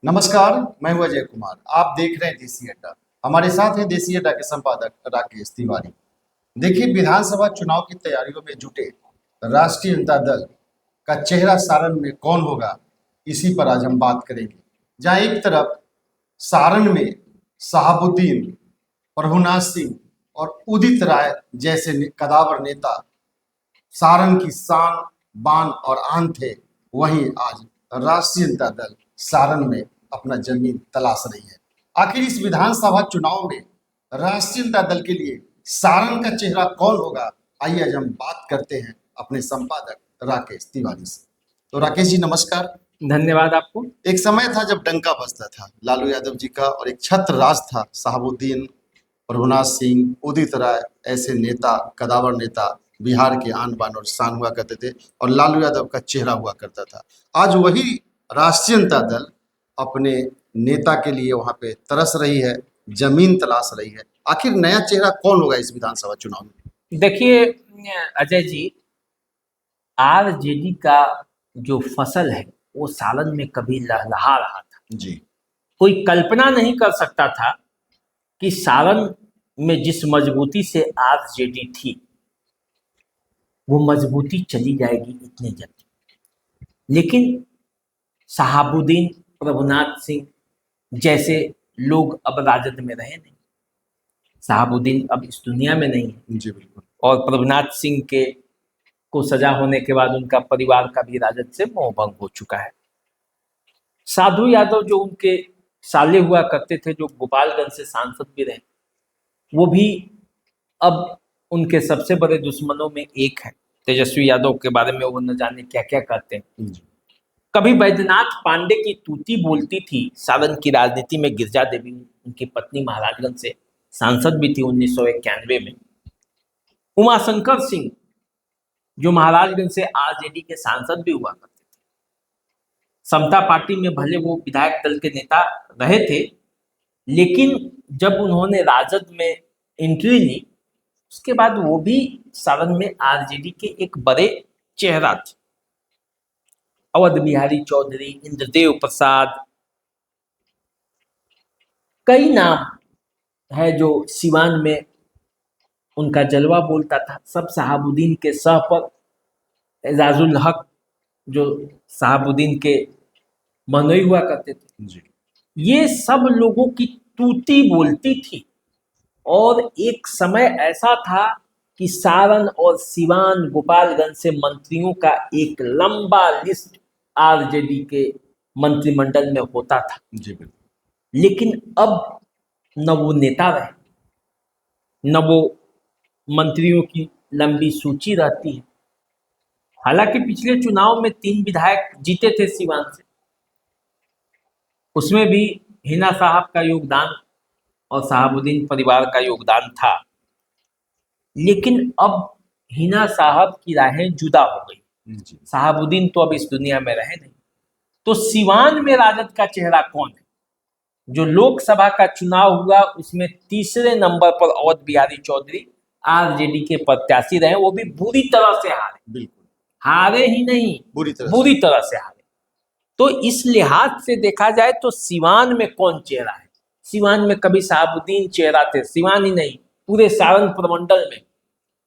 नमस्कार, मैं हूं अजय कुमार। आप देख रहे हैं देसी अड्डा। हमारे साथ हैं देसी अड्डा के संपादक राकेश तिवारी। देखिए, विधानसभा चुनाव की तैयारियों में जुटे राष्ट्रीय जनता दल का चेहरा सारण में कौन होगा, इसी पर आज हम बात करेंगे। जहां एक तरफ सारण में शहाबुद्दीन, प्रभुनाथ सिंह और उदित राय जैसे कदावर नेता सारण की शान, बान और आन थे, वहीं आज राष्ट्रीय जनता दल सारण में अपना जमीन तलाश रही है। आखिर इस विधानसभा चुनाव में राष्ट्रीय जनता दल के लिए सारण का चेहरा कौन होगा, आइए आज हम बात करते हैं अपने संपादक राकेश तिवारी से। तो राकेश जी, नमस्कार। धन्यवाद आपको। एक समय था जब डंका बजता था लालू यादव जी का, और एक छत्र राज था। शहाबुद्दीन, प्रभुनाथ सिंह, उदित राय ऐसे नेता, कदावर नेता बिहार के आन बान और शान हुआ करते थे, और लालू यादव का चेहरा हुआ करता था। आज वही राष्ट्रीय जनता दल अपने नेता के लिए वहां पे तरस रही है, जमीन तलाश रही है। आखिर नया चेहरा कौन होगा इस विधानसभा चुनाव में? देखिए अजय जी, आरजेडी का जो फसल है वो सालन में कभी लहलहा रहा था जी। कोई कल्पना नहीं कर सकता था कि सालन में जिस मजबूती से आरजेडी थी वो मजबूती चली जाएगी इतने जल्दी। लेकिन शहाबुद्दीन, प्रभुनाथ सिंह जैसे लोग अब राजद में रहे नहीं। शहाबुद्दीन अब इस दुनिया में नहीं है। जी बिल्कुल। और प्रभुनाथ सिंह के को सजा होने के बाद उनका परिवार का भी राजद से मोह भंग हो चुका है। साधु यादव जो उनके साले हुआ करते थे, जो गोपालगंज से सांसद भी रहे, वो भी अब उनके सबसे बड़े दुश्मनों में एक है। तेजस्वी यादव के बारे में वो न जाने क्या क्या कहते हैं। कभी बैद्यनाथ पांडे की तूती बोलती थी सारण की राजनीति में। गिरजा देवी उनकी पत्नी महाराजगंज से सांसद भी थी 1991 में। उमाशंकर सिंह जो महाराजगंज से आरजेडी के सांसद भी हुआ करते थे। समता पार्टी में भले वो विधायक दल के नेता रहे थे, लेकिन जब उन्होंने राजद में एंट्री ली उसके बाद वो भी सारण में आरजेडी के एक बड़े चेहरा थे। अवध बिहारी चौधरी, इंद्रदेव प्रसाद, कई नाम है जो सिवान में उनका जलवा बोलता था। सब शहाबुद्दीन के सह पर एजाजुल हक जो शहाबुद्दीन के मनोई हुआ करते थे जी। ये सब लोगों की तूती बोलती थी। और एक समय ऐसा था कि सारण और सिवान, गोपालगंज से मंत्रियों का एक लंबा लिस्ट आरजेडी के मंत्रिमंडल में होता था। जी बिल्कुल। लेकिन अब न वो नेता रहे, न वो मंत्रियों की लंबी सूची रहती है। हालांकि पिछले चुनाव में 3 विधायक जीते थे सिवान से, उसमें भी हिना साहब का योगदान और शहाबुद्दीन परिवार का योगदान था। लेकिन अब हिना साहब की राहें जुदा हो गई। शहाबुद्दीन तो अब इस दुनिया में रहे नहीं। तो सिवान में राजद का चेहरा कौन है? जो लोकसभा का चुनाव हुआ उसमें तीसरे नंबर पर अवध बिहारी चौधरी आरजेडी के प्रत्याशी रहे, वो भी बुरी तरह से हारे। बिल्कुल। हारे ही नहीं, बुरी तरह से हारे। तो इस लिहाज से देखा जाए तो सिवान में कौन चेहरा है? सिवान में कभी शहाबुद्दीन चेहरा थे, सिवान ही नहीं पूरे सारण प्रमंडल में।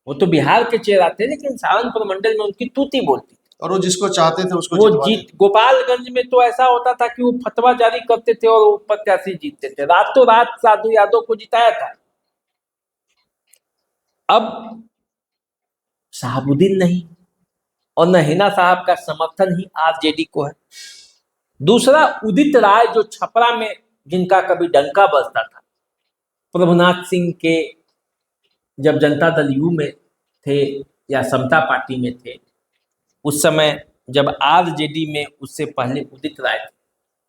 वो तो बिहार के चेहरा थे, लेकिन सारण प्रमंडल में उनकी तूती बोलती। और वो जिसको चाहते थे उसको वो जीत। गोपालगंज में तो ऐसा होता था कि वो फतवा जारी करते थे और वो प्रत्याशी जीतते थे। रातों रात साधु यादव को जिताया था। अब शहाबुद्दीन नहीं और न हिना साहब का समर्थन ही आरजेडी को है। दूसरा, उदित राय जो छपरा में जिनका कभी डंका बजता था, प्रभुनाथ सिंह के जब जनता दल यू में थे या समता पार्टी में थे, उस समय जब आरजेडी में उससे पहले उदित राय थे,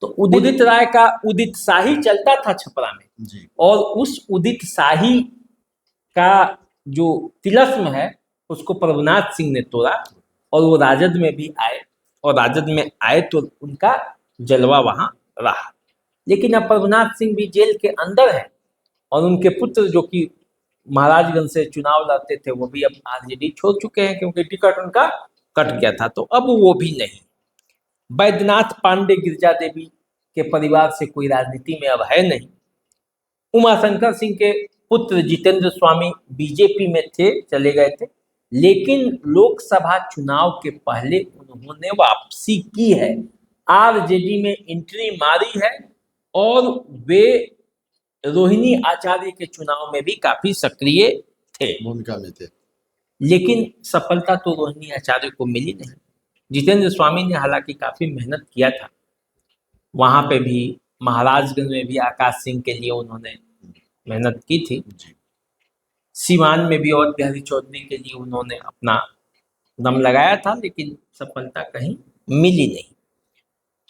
तो उदित राय का उदित शाही चलता था छपरा में जी। और उस उदित शाही का जो तिलस्म है उसको प्रभुनाथ सिंह ने तोड़ा और वो राजद में भी आए, और राजद में आए तो उनका जलवा वहां रहा। लेकिन अब प्रभुनाथ सिंह भी जेल के अंदर है और उनके पुत्र जो कि महाराजगंज से चुनाव लड़ते थे वो भी अब आरजेडी छोड़ चुके हैं, क्योंकि टिकट उनका कट गया था। तो अब वो भी नहीं। बैद्यनाथ पांडे, गिरजा देवी के परिवार से कोई राजनीति में अब है नहीं। उमाशंकर सिंह के पुत्र जितेंद्र स्वामी बीजेपी में थे, चले गए थे, लेकिन लोकसभा चुनाव के पहले उन्होंने वापसी की है, आरजेडी में एंट्री मारी है और वे रोहिणी आचार्य के चुनाव में भी काफी सक्रिय थे, भूमिका में थे। लेकिन सफलता तो रोहिणी आचार्य को मिली नहीं। जितेंद्र स्वामी ने हालांकि काफी मेहनत किया था, वहां पे भी महाराजगंज में भी आकाश सिंह के लिए उन्होंने मेहनत की थी, सीवान में भी अवध बिहारी चौधरी के लिए उन्होंने अपना दम लगाया था, लेकिन सफलता कहीं मिली नहीं।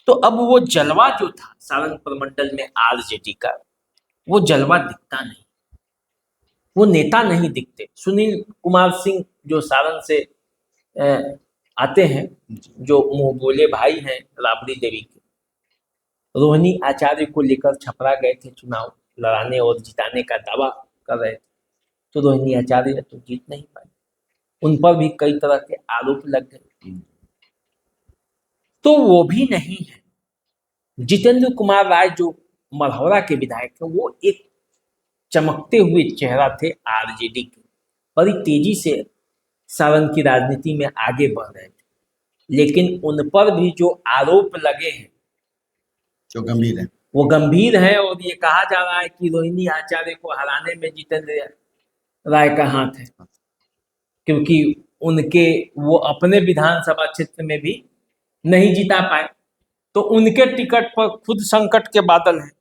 तो अब वो जलवा जो था सारण प्रमंडल में आरजेडी का, वो जलवा दिखता नहीं, वो नेता नहीं दिखते। सुनील कुमार सिंह जो सारण से आते हैं, जो मुंह बोले भाई हैं राबड़ी देवी के, रोहिणी आचार्य को लेकर छपरा गए थे चुनाव लड़ाने और जिताने का दावा कर रहे थे, तो रोहिणी आचार्य तो जीत नहीं पाए, उन पर भी कई तरह के आरोप लग गए, तो वो भी नहीं है। जितेंद्र कुमार राय जो मढ़ौरा के विधायक हैं, वो एक चमकते हुए चेहरा थे आरजेडी के, बड़ी तेजी से सारण की राजनीति में आगे बढ़ रहे थे, लेकिन उन पर भी जो आरोप लगे हैं जो गंभीर है, वो गंभीर है। और ये कहा जा रहा है कि रोहिणी आचार्य को हराने में जितेंद्र राय का हाथ है, क्योंकि उनके वो अपने विधानसभा क्षेत्र में भी नहीं जिता पाए, तो उनके टिकट पर खुद संकट के बादल हैं।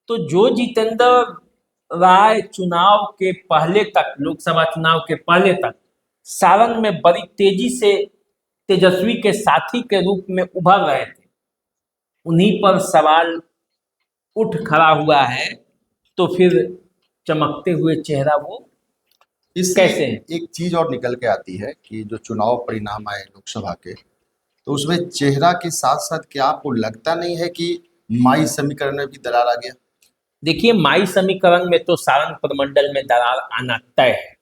तो जो जितेंद्र राय चुनाव के पहले तक, लोकसभा चुनाव के पहले तक सारण में बड़ी तेजी से तेजस्वी के साथी के रूप में उभर रहे थे, उन्हीं पर सवाल उठ खड़ा हुआ है, तो फिर चमकते हुए चेहरा वो कैसे है? एक चीज और निकल के आती है कि जो चुनाव परिणाम आए लोकसभा के, तो उसमें चेहरा के साथ साथ क्या आपको लगता नहीं है कि माई समीकरण में भी दरार आ गया? देखिए, माई समीकरण में तो सारण प्रमंडल में दरार आना तय है,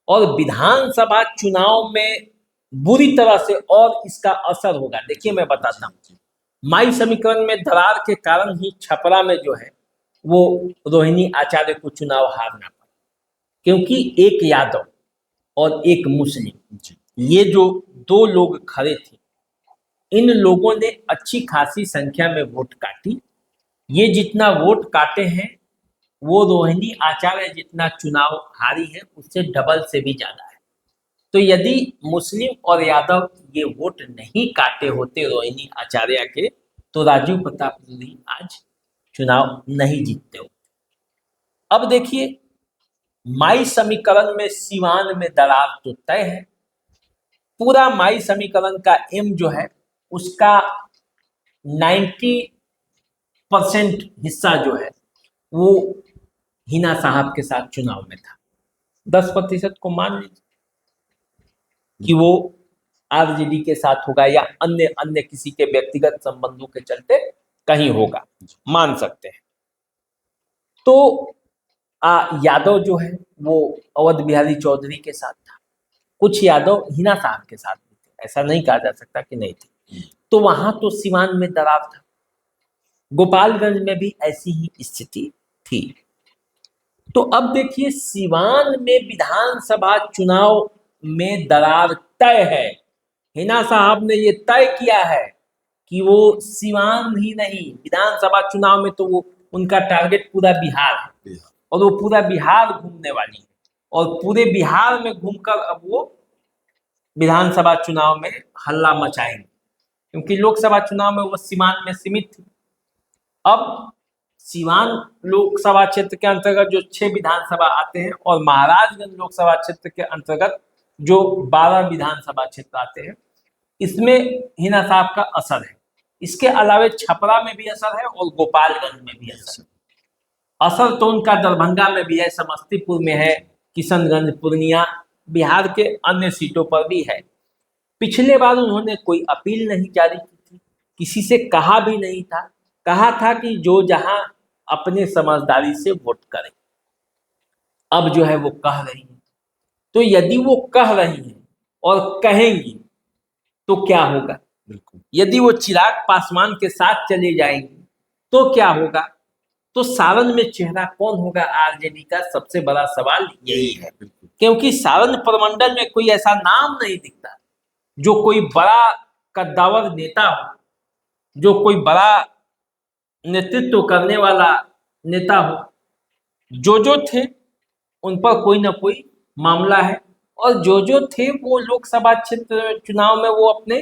और विधानसभा चुनाव में बुरी तरह से और इसका असर होगा। देखिए, मैं बताता हूँ, माई समीकरण में दरार के कारण ही छपरा में जो है वो रोहिणी आचार्य को चुनाव हारना पड़ा, क्योंकि एक यादव और एक मुस्लिम, ये जो दो लोग खड़े थे, इन लोगों ने अच्छी खासी संख्या में वोट काटी। ये जितना वोट काटे हैं वो रोहिणी आचार्य जितना चुनाव हारी है उससे डबल से भी ज्यादा है। तो यदि मुस्लिम और यादव ये वोट नहीं काटे होते रोहिणी आचार्य के, तो राजीव प्रताप रूडी आज चुनाव नहीं जीतते होते। अब देखिए, माई समीकरण में सीवान में दरार तो तय है। पूरा माई समीकरण का एम जो है उसका 90% हिस्सा जो है वो हिना साहब के साथ चुनाव में था। 10% को मान लीजिए कि वो आरजेडी के साथ होगा या अन्य अन्य किसी के व्यक्तिगत संबंधों के चलते कहीं होगा, मान सकते हैं। तो यादव जो है वो अवध बिहारी चौधरी के साथ था, कुछ यादव हिना साहब के साथ भी थे, ऐसा नहीं कहा जा सकता कि नहीं थे। तो वहां तो सीवान में दरार था, गोपालगंज में भी ऐसी ही स्थिति थी। तो अब देखिए, सीवान में विधानसभा चुनाव में दरार तय है। हिना साहब ने ये तय किया है कि वो सीवान ही नहीं, विधानसभा चुनाव में तो वो उनका टारगेट पूरा बिहार है, और वो पूरा बिहार घूमने वाली है, और पूरे बिहार में घूमकर अब वो विधानसभा चुनाव में हल्ला मचाएंगे, क्योंकि लोकसभा चुनाव में वो सीवान में सीमित थी। अब सीवान लोकसभा क्षेत्र के अंतर्गत जो 6 विधानसभा आते हैं, और महाराजगंज लोकसभा क्षेत्र के अंतर्गत जो 12 विधानसभा क्षेत्र आते हैं, इसमें हिना साहब का असर है। इसके अलावा छपरा में भी असर है और गोपालगंज में भी असर है। असर तो उनका दरभंगा में भी है, समस्तीपुर में है, किशनगंज, पूर्णिया, बिहार के अन्य सीटों पर भी है। पिछले बार उन्होंने कोई अपील नहीं जारी की थी, किसी से कहा भी नहीं था, कहा था कि जो जहां अपने समझदारी से वोट करें। अब जो है वो कह रही है, तो यदि वो कह रही है और कहेंगी तो क्या होगा? यदि वो चिराग पासवान के साथ चले जाएंगी तो क्या होगा, तो सारण में चेहरा कौन होगा आरजेडी का, सबसे बड़ा सवाल यही है। बिल्कुल। क्योंकि सारण प्रमंडल में कोई ऐसा नाम नहीं दिखता जो कोई बड़ा कद्दावर नेता हो, जो कोई बड़ा नेतृत्व करने वाला नेता हो। जो थे उन पर कोई ना कोई मामला है, और जो थे वो लोकसभा क्षेत्र चुनाव में वो अपने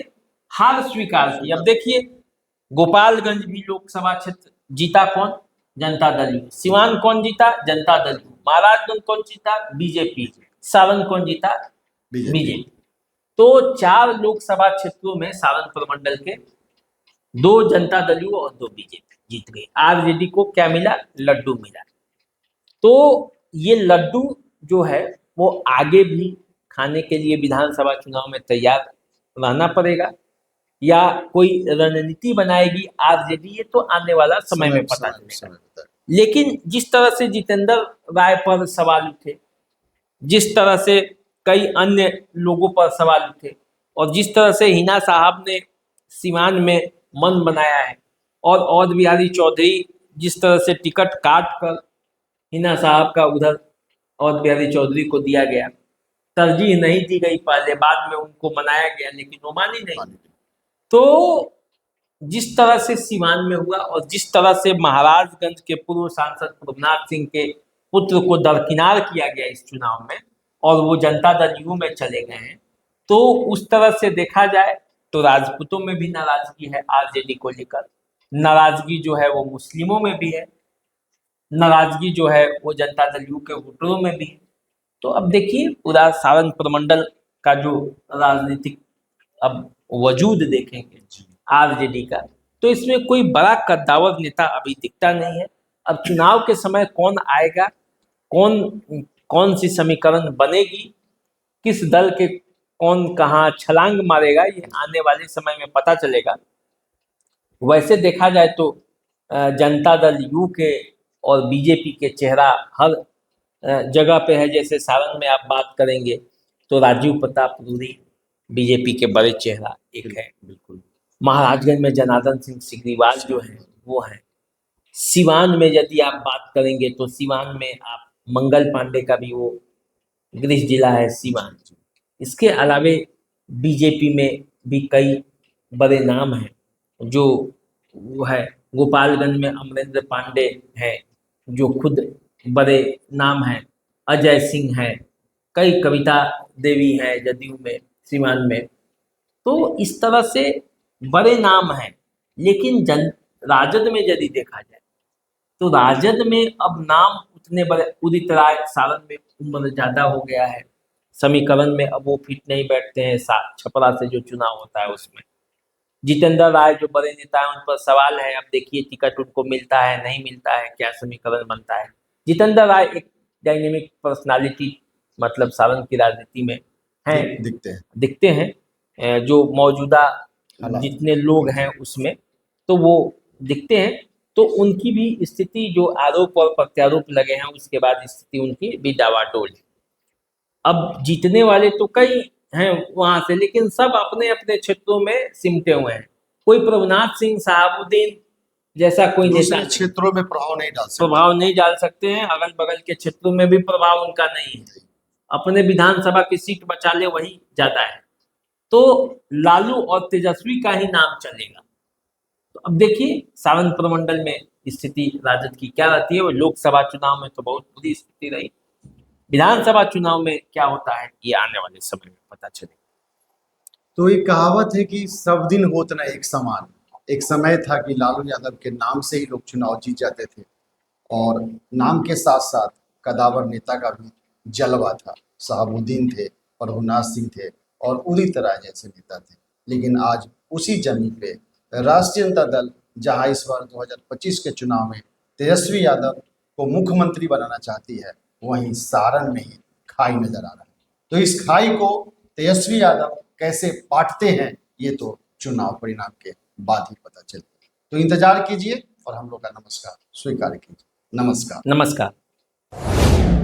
हार स्वीकार की। अब देखिए, गोपालगंज भी लोकसभा क्षेत्र जीता कौन, जनता दल यू। सिवान कौन जीता, जनता दल यू। महाराजगंज कौन जीता, बीजेपी। सारण कौन जीता, बीजेपी। तो 4 लोकसभा क्षेत्रों में सारण प्रमंडल के 2 जनता दल यू और 2 बीजेपी जीत गई। आरजेडी को क्या मिला, लड्डू मिला। तो ये लड्डू जो है वो आगे भी खाने के लिए विधानसभा चुनाव में तैयार रहना पड़ेगा, या कोई रणनीति बनाएगी आरजेडी, ये तो आने वाला समय में पता चलेगा। लेकिन जिस तरह से जितेंद्र राय पर सवाल उठे, जिस तरह से कई अन्य लोगों पर सवाल उठे, और जिस तरह से हिना साहब ने सीवान में मन बनाया है, और औध बिहारी चौधरी जिस तरह से टिकट काट कर हिना साहब का उधर औध बिहारी चौधरी को दिया गया, तरजीह नहीं दी गई पहले, बाद में उनको मनाया गया लेकिन वो मानी नहीं। तो जिस तरह से सीवान में हुआ, और जिस तरह से महाराजगंज के पूर्व सांसद प्रभुनाथ सिंह के पुत्र को दरकिनार किया गया इस चुनाव में, और वो जनता दल यू में चले गए हैं, तो उस तरह से देखा जाए तो राजपूतों में भी नाराजगी है आरजेडी को लेकर, नाराजगी जो है वो मुस्लिमों में भी है, नाराजगी जो है वो जनता दल यू के वोटरों में भी है। तो अब देखिए, पूरा सारण प्रमंडल का जो राजनीतिक अब वजूद देखेंगे आरजेडी का, तो इसमें कोई बड़ा कद्दावर नेता अभी दिखता नहीं है। अब चुनाव के समय कौन आएगा, कौन सी समीकरण बनेगी, किस दल के कौन कहाँ छलांग मारेगा, ये आने वाले समय में पता चलेगा। वैसे देखा जाए तो जनता दल यू के और बीजेपी के चेहरा हर जगह पे है। जैसे सारण में आप बात करेंगे तो राजीव प्रताप रूडी बीजेपी के बड़े चेहरा एक है, बिल्कुल। महाराजगंज में जनार्दन सिंह सिग्रीवाल जो है वो है। सिवान में यदि आप बात करेंगे तो सिवान में आप मंगल पांडे का भी वो गृह जिला है सिवान। इसके अलावे बीजेपी में भी कई बड़े नाम हैं, जो वो है गोपालगंज में अमरेंद्र पांडे हैं जो खुद बड़े नाम हैं, अजय सिंह है, कई कविता देवी है जदयू में सीवान में। तो इस तरह से बड़े नाम हैं। लेकिन राजद में यदि देखा जाए तो राजद में अब नाम उतने बड़े, उदित राय सारण में उम्र ज़्यादा हो गया है, समीकरण में अब वो फिट नहीं बैठते हैं। छपरा से जो चुनाव होता है उसमें जितेंद्र राय जो बड़े नेता हैं उन पर सवाल है। अब देखिए टिकट उनको मिलता है नहीं मिलता है, क्या समीकरण बनता है। जितेंद्र राय एक डायनेमिक पर्सनालिटी मतलब सारण की राजनीति में हैं, दिखते हैं जो मौजूदा जितने लोग हैं उसमें तो वो दिखते हैं। तो उनकी भी स्थिति जो आरोप और प्रत्यारोप लगे हैं उसके बाद स्थिति उनकी भी डावाडोल है। अब जीतने वाले तो कई हैं वहां से, लेकिन सब अपने अपने क्षेत्रों में सिमटे हुए हैं। कोई प्रभुनाथ सिंह साहबुद्दीन जैसा कोई नेता क्षेत्रों में प्रभाव नहीं डाल सकते हैं, अगल बगल के क्षेत्रों में भी प्रभाव उनका नहीं है। अपने विधानसभा की सीट बचा ले वही ज्यादा है। तो लालू और तेजस्वी का ही नाम चलेगा। तो अब देखिए सारण प्रमंडल में स्थिति राजद की क्या रहती है। वो लोकसभा चुनाव में तो बहुत बुरी स्थिति रही, विधानसभा चुनाव में क्या होता है ये आने वाले समय में पता चलेगा। तो एक कहावत है कि सब दिन होत न एक समान। एक समय था कि लालू यादव के नाम से ही लोग चुनाव जीत जाते थे, और नाम के साथ साथ कदावर नेता का भी जलवा था। साहबुद्दीन थे, प्रभुनाथ सिंह थे और उदित राय जैसे नेता थे। लेकिन आज उसी जमीन पे राष्ट्रीय जनता दल जहां इस बार 2025 के चुनाव में तेजस्वी यादव को मुख्यमंत्री बनाना चाहती है, वहीं सारण में ही खाई नजर आ रहा है। तो इस खाई को तेजस्वी यादव कैसे पाटते हैं ये तो चुनाव परिणाम के बाद ही पता चलेगा। तो इंतजार कीजिए और हम लोग का नमस्कार स्वीकार कीजिए। नमस्कार। नमस्कार।